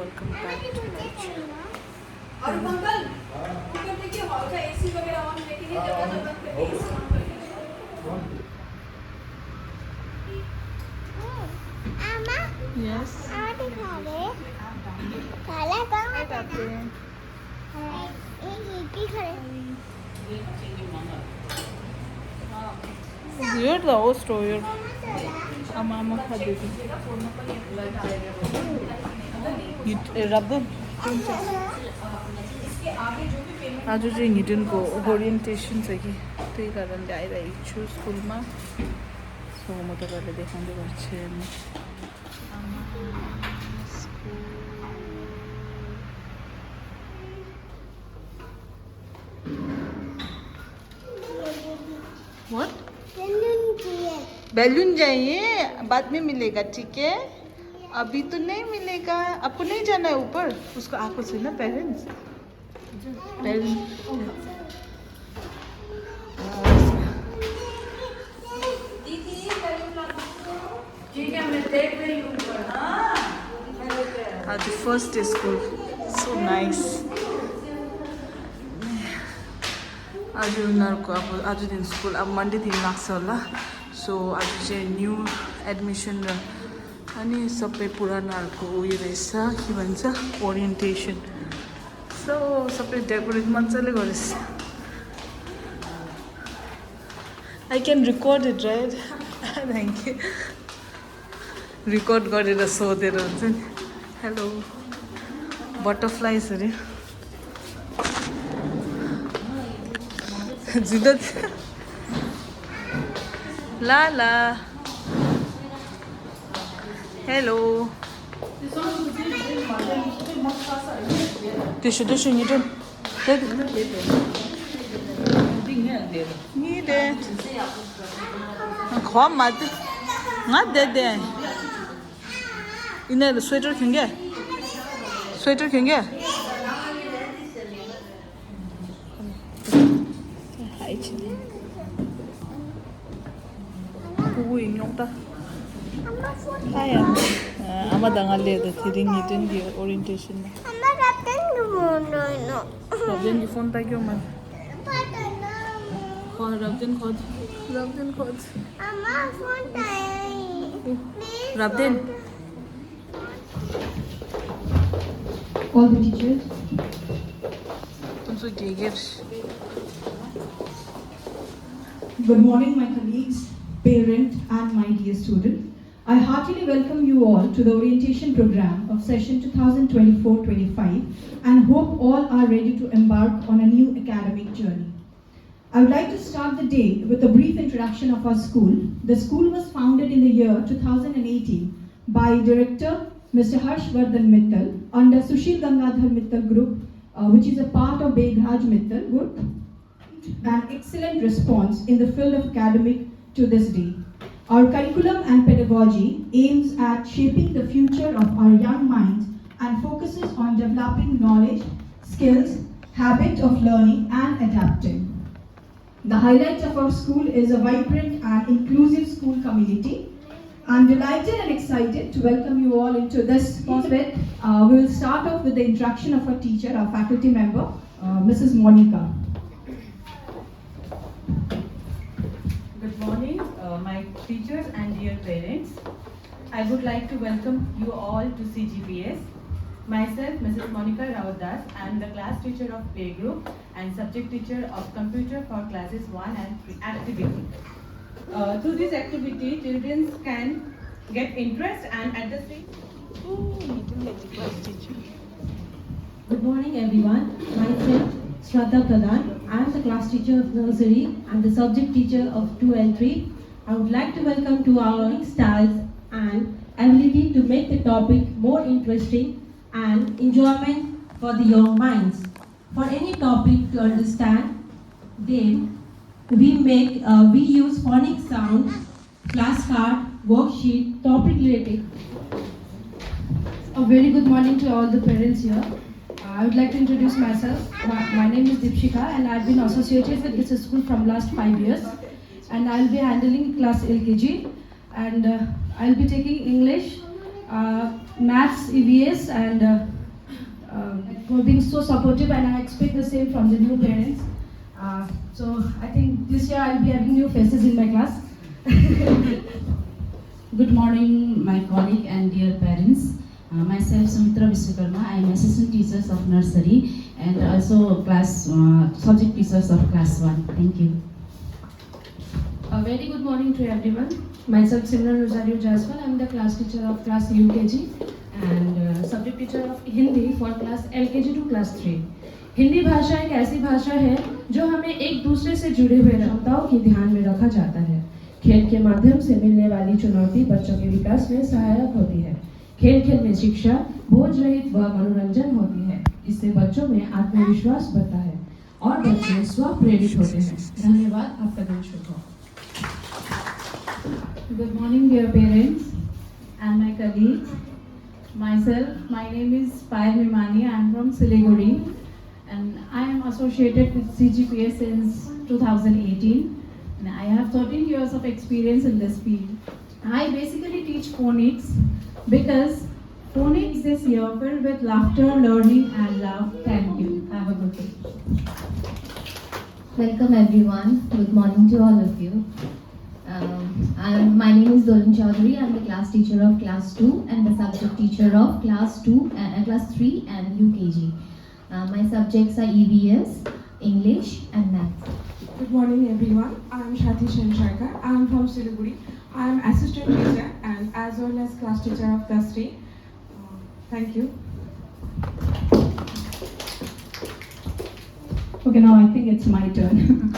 welcome back to my channel. और मंगल ऊपर देखिए हॉल का एसी वगैरह ऑन लेकिन ये दरवाजा बंद करके एसी ऑन करके Ama, Yes. ada kare. Kala kau Hi, ada. Captain. Ini kare. You're the host or you're Mama Khadiji. You rub them. आज चाहिँ हिडनको ओरिएन्टेसन छ कि त्यही कारणले आइरहेको छु स्कुलमा सो म तपाईँहरूलाई देखाउँदै गर्छु व्हाट बैलून चाहिए बाद में मिलेगा ठीक है अभी तो नहीं मिलेगा आपको नहीं जाना है ऊपर उसको आएको छैन पेरेन्ट्स आज first day school so nice आज उनीहरूको अब आजदेखि स्कुल अब मन्डेदेखि लाग्छ होला सो आज चाहिँ न्यू एडमिसन र अनि सबै पुरानाहरूको उयो रहेछ के भन्छ ओरिएन्टेसन सो सबै डेकोरेट मजाले गरेछ I can record it right thank you record गरेर सोधेर हुन्छ नि हेलो बटरफ्लाइज अरे जुदा ला ला हेलो त्यसो नि डन नि दे खम मात्र दे यिनीहरू sweater खेङ्गे 인용다. 아마 당할래 그 드링이든 게 오리엔테이션. Ama kapten no. rabden की फोन ताकि मन कौन rabden खोज Ama phone tayo. rabden All the teachers. तुम सो Geiger Good morning, my colleagues, parent, and my dear student. I heartily welcome you all to the orientation program of session 2024-25 and hope all are ready to embark on a new academic journey. I would like to start the day with a brief introduction of our school. The school was founded in the year 2018 by Director Mr. Harshvardhan Mittal under Sushil Gangadhar Mittal Group, which is a part of Beghraj Mittal Group. An excellent response in the field of academic to this day. Our curriculum and pedagogy aims at shaping the future of our young minds and focuses on developing knowledge, skills, habit of learning and adapting. The highlight of our school is a vibrant and inclusive school community. I'm delighted and excited to welcome you all into this course. We will start off with the introduction of our teacher, our faculty member, Mrs. Monica. Good morning, my teachers and dear parents. I would like to welcome you all to CGPS. Myself, Mrs. Monica Raudas, I am the class teacher of Play Group and subject teacher of Computer for classes 1 and 3 activity. Through this activity, children can get interest and at the same. Good morning everyone. Myself Shraddha Pradhan. I am the class teacher of nursery and the subject teacher of 2 and 3. I would like to welcome to our learning styles and ability to make the topic more interesting and enjoyment for the young minds. For any topic to understand, then we use phonic sound, flashcard, worksheet, topic related. A very good morning to all the parents here. I would like to introduce myself. My name is Deepshika and I've been associated with this school from last 5 years. And I'll be handling class LKG and I'll be taking English, maths, EVS, and for being so supportive, and I expect the same from the new parents. So I think this year I'll be having new faces in my class. Good morning, my colleague and dear parents. Myself, Sumitra Vishwakarma. I am assistant teachers of nursery and also class subject teachers of class 1. Thank you. A very good morning to everyone. Myself, Simran Rosario Jaswal. I am the class teacher of class UKG and subject teacher of Hindi for class LKG to class 3. Hindi भाषा एक ऐसी भाषा है जो हमें एक दूसरे से जुड़े हुए क्षमताओं की ध्यान में रखा जाता है। खेल के माध्यम से मिलने वाली चुनौती बच्चों के विकास में सहायक होती है। खेल खेल में शिक्षा बोझ रहित व मनोरंजन होती है। इससे बच्चों में आत्मविश्वास बढ़ता है और बच्चे स्व प्रेरित होते हैं। धन्यवाद। आपका दिन शुभ हो। Good morning, dear parents and my colleagues. Myself, my name is Payal Mimani. I am from Siliguri and I am associated with CGPS since 2018. And I have 13 years of experience in this field. I basically teach phonics because phonics is here filled with laughter, learning and love. Thank you. Have a good day. Welcome everyone. Good morning to all of you. My name is Dolan Chaudhary. I am the class teacher of class 2 and the subject teacher of class 3 and UKG. My subjects are EVS, English and Maths. Good morning everyone. I am Shati Shankar. I am from Siliguri. I am assistant teacher and as well as class teacher of class 3. Thank you. Okay, now I think it's my turn.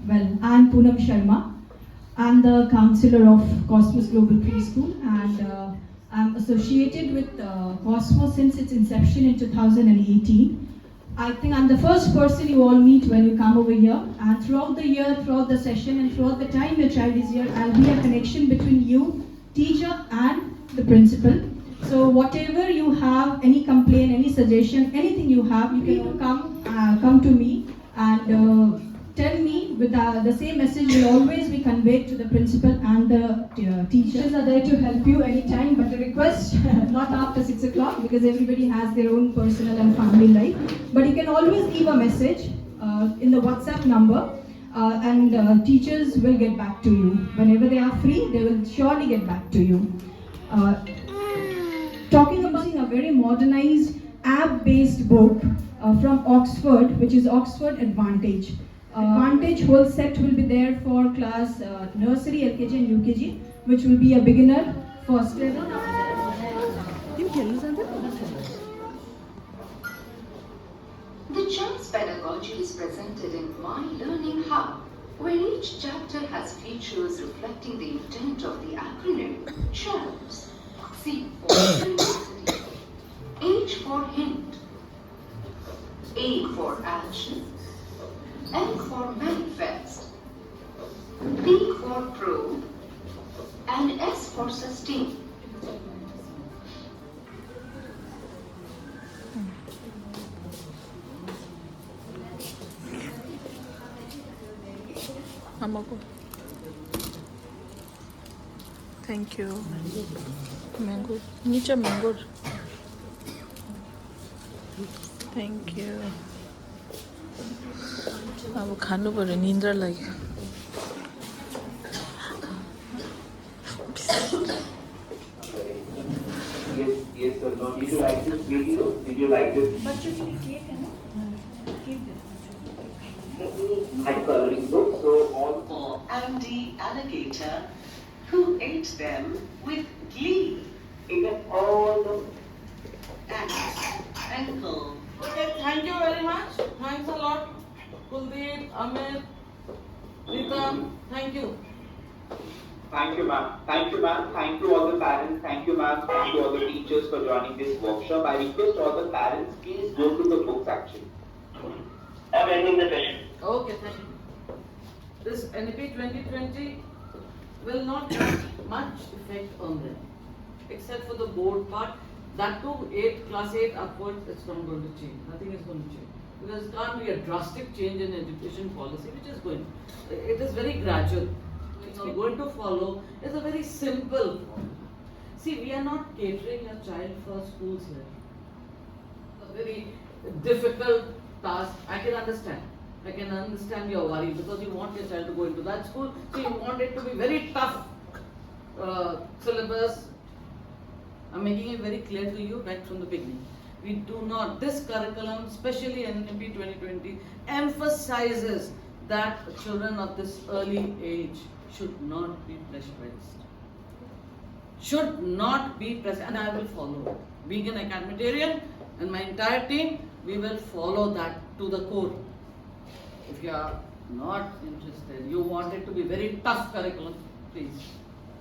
Well, I'm Poonam Sharma. I'm the counselor of Cosmos Global Preschool and I'm associated with Cosmos since its inception in 2018. I think I'm the first person you all meet when you come over here, and throughout the year, throughout the session and throughout the time your child is here, I'll be a connection between you, teacher and the principal. So whatever you have, any complaint, any suggestion, anything you have, you can come to me and tell me. With the same message will always be conveyed to the principal and the teachers are there to help you anytime, but the request not after 6 o'clock because everybody has their own personal and family life. But you can always leave a message in the WhatsApp number and teachers will get back to you. Whenever they are free, they will surely get back to you. Talking about a very modernized app-based book from Oxford, which is Oxford Advantage. Advantage whole set will be there for class nursery, LKG and UKG, which will be a beginner first level. The child's pedagogy is presented in My Learning Hub, where each chapter has features reflecting the intent of the acronym CHILDS. C for curiosity, H for hint, A for action, M for manifest, P for probe, and S for sustain. Thank you. Mango. Nicha mango. Thank you. अब खानु पर्यो निन्द्रा लाग्यो Yes, sir. Now, did you like this video? Did you like this? बच्चों के लिए cake है ना? Cake I'm coloring book, so all For Andy Alligator, who ate them with glee. even all the And Ankle. Okay, thank you very much. Thanks a lot. Kuldeep, Amit, Rita, thank you. Thank you, ma'am. Thank you, ma'am. Thank you all the parents. Thank you, ma'am. Thank you all the teachers for joining this workshop. I request all the parents, please go to the book section. I'm ending the session. Okay, thank you. This NP 2020 will not have much effect on them, except for the board part. That too, class 8 upwards, it's not going to change. Nothing is going to change. Because it can't be a drastic change in education policy, which is going. It is very gradual. It's going to follow. It's a very simple form. See, we are not catering your child for schools here. A very difficult task. I can understand. I can understand your worry because you want your child to go into that school. So you want it to be very tough syllabus. I'm making it very clear to you right from the beginning. We do not, this curriculum, especially NMP 2020, emphasizes that children of this early age should not be pressurized. Should not be pressurized, and I will follow it. Being an academician and my entire team, we will follow that to the core. If you are not interested, you want it to be very tough curriculum, please,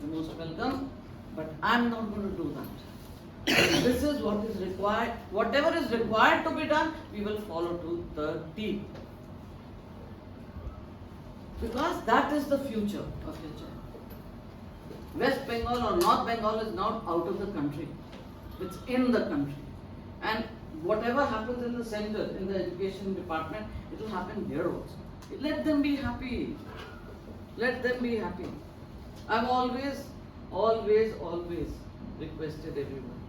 you're most welcome, but I'm not going to do that. This is what is required. Whatever is required to be done, we will follow to the T. Because that is the future of your child. West Bengal or North Bengal is not out of the country. It's in the country. And whatever happens in the center, in the education department, it will happen here also. Let them be happy. Let them be happy. I've always requested everyone,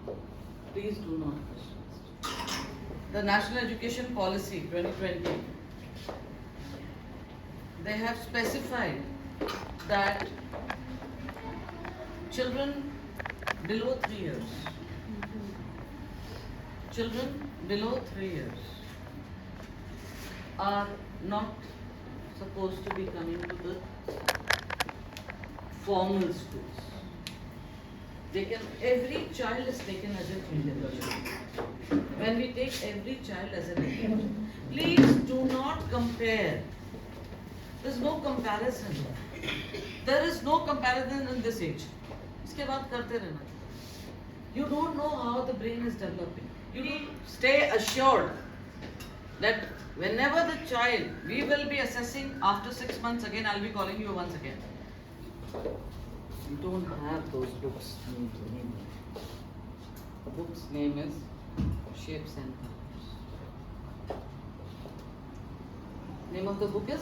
please do not pressurize. The National Education Policy 2020, they have specified that children below 3 years, are not supposed to be coming to the formal schools. Every child is taken as an individual. When we take every child as an individual, please do not compare. There's no comparison. There is no comparison in this age. इसके बाद करते रहना. You don't know how the brain is developing. You need to stay assured that whenever the child, we will be assessing after 6 months again, I'll be calling you once again. We don't have those books. The book's name is Shapes and Colors. Name of the book is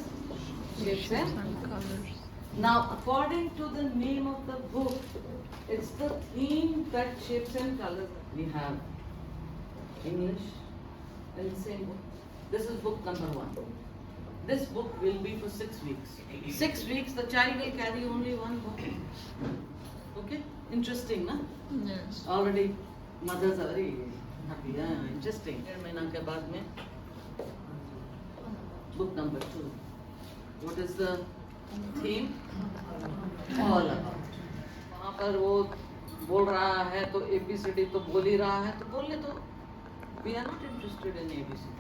Shapes and Colors. Now, according to the name of the book, it's the theme that Shapes and Colors. We have English in the same book. This is book number 1. This book will be for 6 weeks. 6 weeks, the child will carry only one book. Okay? Interesting, na? Yes. Already, mothers are very happy. Yeah, interesting. Book number 2. What is the theme? All about. वहाँ पर वो बोल रहा है तो ABCD तो बोल ही रहा है तो बोल ले तो. We are not interested in ABCD.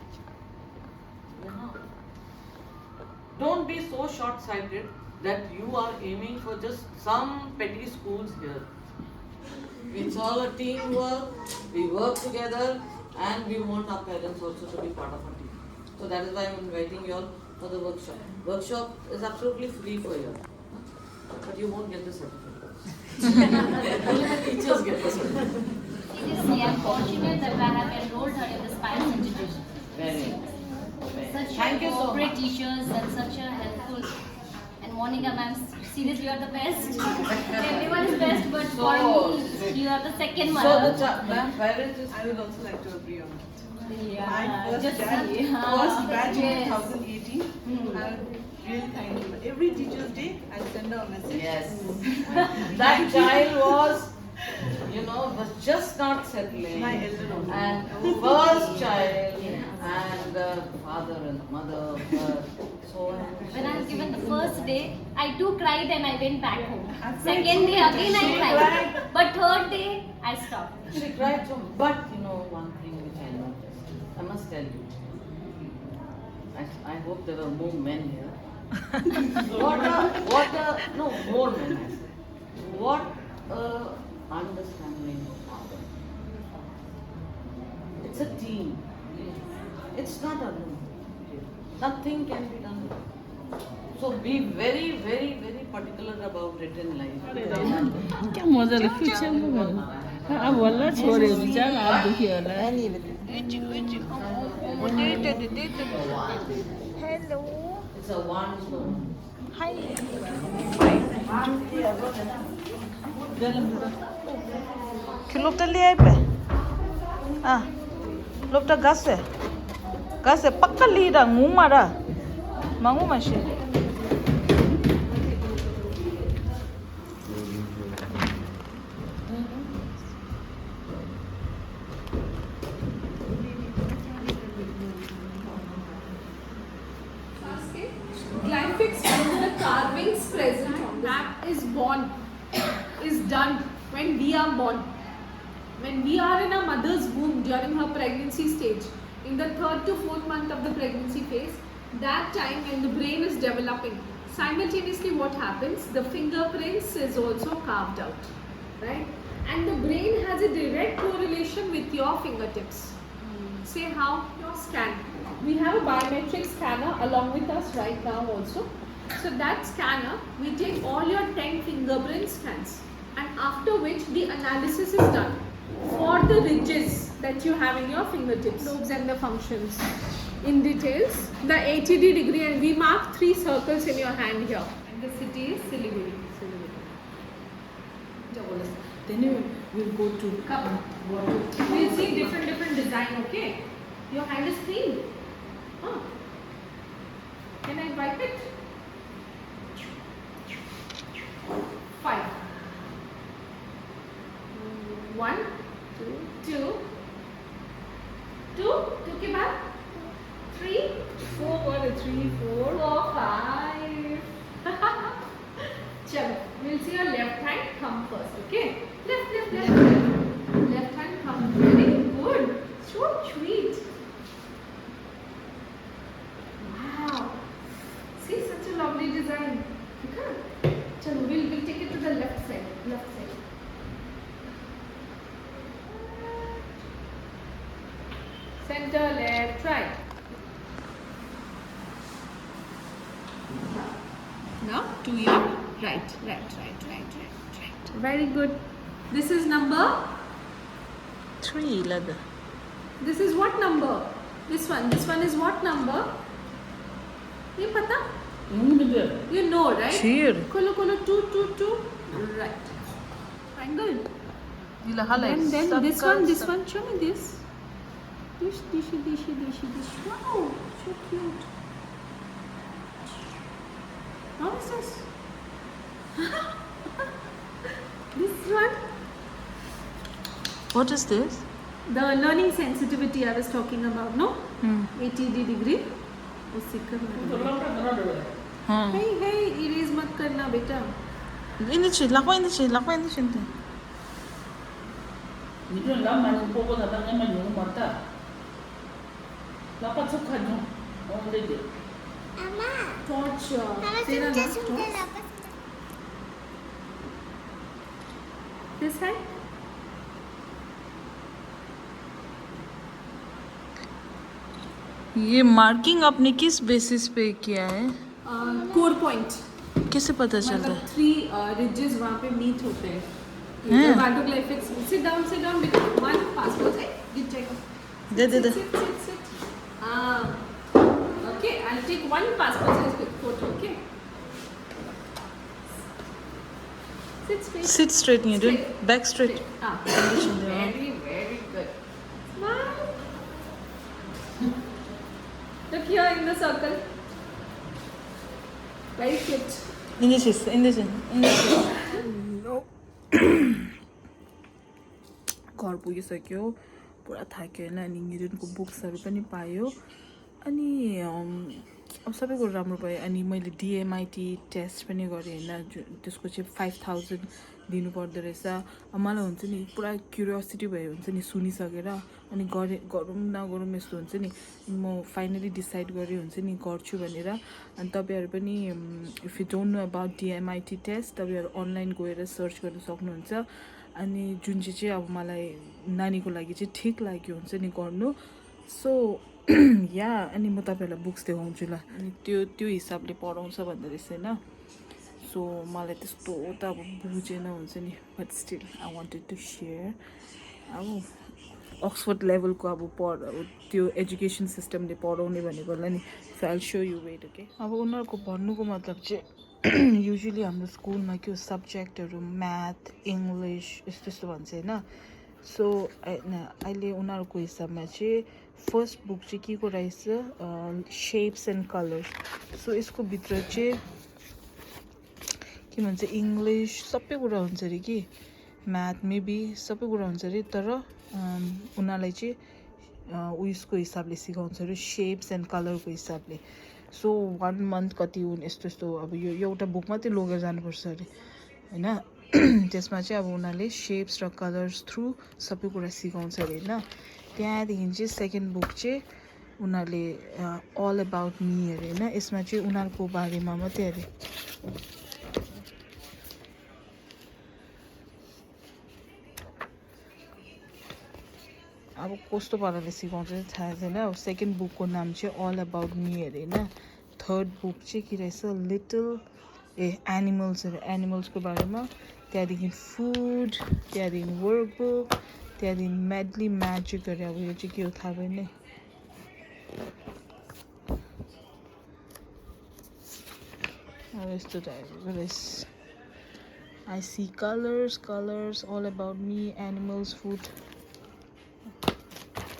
Don't be so short-sighted that you are aiming for just some petty schools here. It's all a teamwork. We work together, and we want our parents also to be part of our team. So that is why I'm inviting you all for the workshop. Workshop is absolutely free for you, but you won't get the certificate. Only the teachers get the certificate. Seriously, I'm fortunate that I have enrolled her in the Spice Institution. Very. Such Thank you so great much. teachers and such a helpful. And Monica ma'am, seriously, you are the best. Everyone is best, but for me, you are the second mother. So the parents is. I would also like to agree on that. Yeah, My first just batch, see. first batch in Yes. 2018. I really thank you. Every Teacher's Day, I'll send her a message. Yes. That child was, was just not settling. My elder daughter. And first child, and the father and the mother were so. When I was given the first day, I too cried and I went back home. Afraid. Second day again I She cried. cried. But third day I stopped. She cried so much. But one thing which I noticed, I must tell you. I hope there were more men here. No, more men I said. What understanding of father. It's a team. It's not alone. Nothing can be done. So be very, very, very particular about it in life. क्या मजाले fiction पो गर्नु अब होला छोड्यो बिचार हात दुख्यो होला Hello. It's a one. Hi. Kilopta liya pe. Ah, lopta gase. Gase pakka lira ngumara. Mangu mashi. Glyphix and the carvings present on that is born, is done when we are born. When we are in our mother's womb during her pregnancy stage, in the 3rd to 4th month of the pregnancy phase, that time when the brain is developing, simultaneously what happens, the fingerprints is also carved out, right? And the brain has a direct correlation with your fingertips. Say how? Your scan. We have a biometric scanner along with us right now also. So that scanner, we take all your 10 fingerprint scans, and after which the analysis is done for the ridges that you have in your fingertips, lobes and the functions in details, the 80 degree, and we mark 3 circles in your hand here. And the city is Siliguri. Then we'll go to water. We'll see different design, okay? Your hand is clean. Huh. Can I wipe it? 5. 1, 2, 2 के बाद 3, 4, 3, 4, 5. Chalo, we'll see your left hand come first, okay? Left. Left hand come. Very good. So sweet. Wow. See, such a lovely design. Okay. Chalo, we'll take it to the left side. Center, left, right. Now to your right. Very good. This is number 3, Lada. This is what number? This one is what number? You pata? You know, right? Sure. Kolo 2. Right. Triangle. And then this one, show me this. This. Wow, so cute. How is this? This one. What is this? The learning sensitivity I was talking about, no? 80 degree. Hey, erase mat karna beta. Lakwa in the chin. Torch. This side. ये marking आपने किस basis पे किया है? Core point. कैसे पता चलता है? 3 ridges वहाँ पे meet होते हैं. Glyphix. Sit down. Because one passport है. You check. They. Sit. Okay, I'll take one passport size photo. Okay. Sit straight. You do back straight. Very good. Smile. Look here in the circle. Very cute. In this. No. घर पुगिसक्यो पुरा थाक्यो होइन अनि निरुनको बुक्सहरू पनि पायो अनि अब सबै कुरो राम्रो भयो अनि मैले DMIT टेस्ट पनि गरेँ होइन त्यसको चाहिँ 5000 दिनु पर्दो रहेछ अब मलाई हुन्छ नि पुरा क्युरियोसिटी भयो हुन्छ नि सुनिसकेर अनि गरौँ नगरौँ यस्तो हुन्छ नि म फाइनली डिसाइड गरेँ हुन्छ नि गर्छु भनेर अनि तपाईहरु पनि if you don't know about DMIT test तपाईहरु अनलाइन गएर सर्च गर्न सक्नुहुन्छ अनि जुन चाहिँ अब मलाई नानीको लागि चाहिँ ठीक लाग्यो हुन्छ नि गर्नु सो या अनि म तपाईहरुलाई बुक्स देखाउँछु ल अनि त्यो हिसाबले पढाउँछ भन्दै रहेछ हैन सो मलाई त्यस्तो त अब बुझेन हुन्छ नि but still I wanted to share अब अक्सफोर्ड लेभलको अब त्यो एजुकेसन सिस्टमले पढाउने भनेकोलाई नि so I will show you wait okay अब उनीहरुको भन्नुको मतलब चाहिँ युजली हाम्रो स्कुलमा के सब्जेक्टहरू म्याथ इङ्ग्लिस यस्तो यस्तो भन्छ होइन सो अहिले उनीहरूको हिसाबमा चाहिँ फर्स्ट बुक चाहिँ के को रहेछ शेप्स एन्ड कलर्स सो यसको भित्र चाहिँ के भन्छ इङ्ग्लिस सबै कुरा हुन्छ अरे कि म्याथ मेबी सबै कुरा हुन्छ अरे तर उनीहरूलाई चाहिँ उयसको हिसाबले सिकाउँछ अरे शेप्स एन्ड कलरको हिसाबले सो 1 मन्थ कति हुन् यस्तो यस्तो अब यो एउटा बुक मात्रै लगेर जानुपर्छ अरे होइन त्यसमा चाहिँ अब उनीहरूले शेप्स र कलर्स थ्रु सबै कुरा सिकाउँछ अरे होइन त्यहाँदेखि चाहिँ सेकेन्ड बुक चाहिँ उनीहरूले अल अबाउट मी अरे होइन यसमा चाहिँ उनीहरूको बारेमा मात्रै अरे अब कस्तो पाराले सिकाउँछ थाहा छैन अब सेकेन्ड बुकको नाम चाहिँ अल अबाउट मी अरे होइन थर्ड बुक चाहिँ के रहेछ लिटल एनिमल्सहरू एनिमल्सको बारेमा त्यहाँदेखि फुड त्यहाँदेखि वर्क बुक त्यहाँदेखि म्याडली म्याजिक अरे अब यो चाहिँ के हो थाहा भएन अब यस्तो टाइपको रहेछ I see colours all about me animals food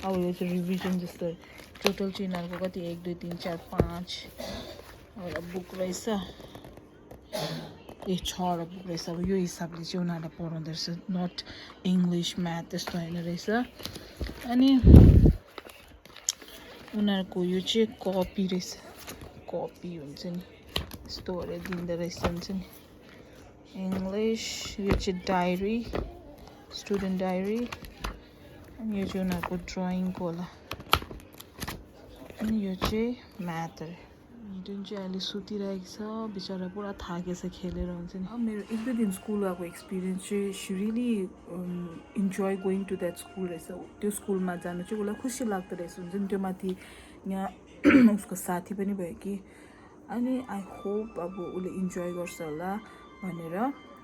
अब यो चाहिँ रिभिजन जस्तो टोटल चाहिँ यिनीहरूको कति 1 2 3 4 5 एउटा बुक रहेछ 6वटा बुक रहेछ अब यो हिसाबले चाहिँ उनीहरूलाई पढाउँदो रहेछ नट इङ्ग्लिस म्याथ त्यस्तो होइन रहेछ अनि उनीहरूको यो चाहिँ कपी रहेछ कपी हुन्छ नि यस्तो गरेर दिँदो रहेछ हुन्छ नि इङ्ग्लिस यो चाहिँ डायरी स्टुडेन्ट डायरी अनि यो चाहिँ उनीहरूको ड्रइङको होला अनि यो चाहिँ म्याथ अरे जुन चाहिँ अहिले सुतिरहेको छ बिचरा पुरा थाकेछ खेलेर हुन्छ नि अब मेरो 1 2 दिन स्कुल गएको एक्सपिरियन्स चाहिँ she really enjoy going to that school रहेछ त्यो स्कुलमा जानु चाहिँ उसलाई खुसी लाग्दो रहेछ हुन्छ नि त्यो माथि यहाँ उसको साथी पनि भयो कि अनि आई होप अब उसले इन्जोय गर्छ होला भनेर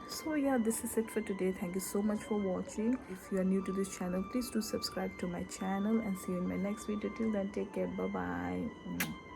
So yeah, this is it for today. Thank you so much for watching. If you are new to this channel, please do subscribe to my channel and see you in my next video. Till then, take care. Bye bye.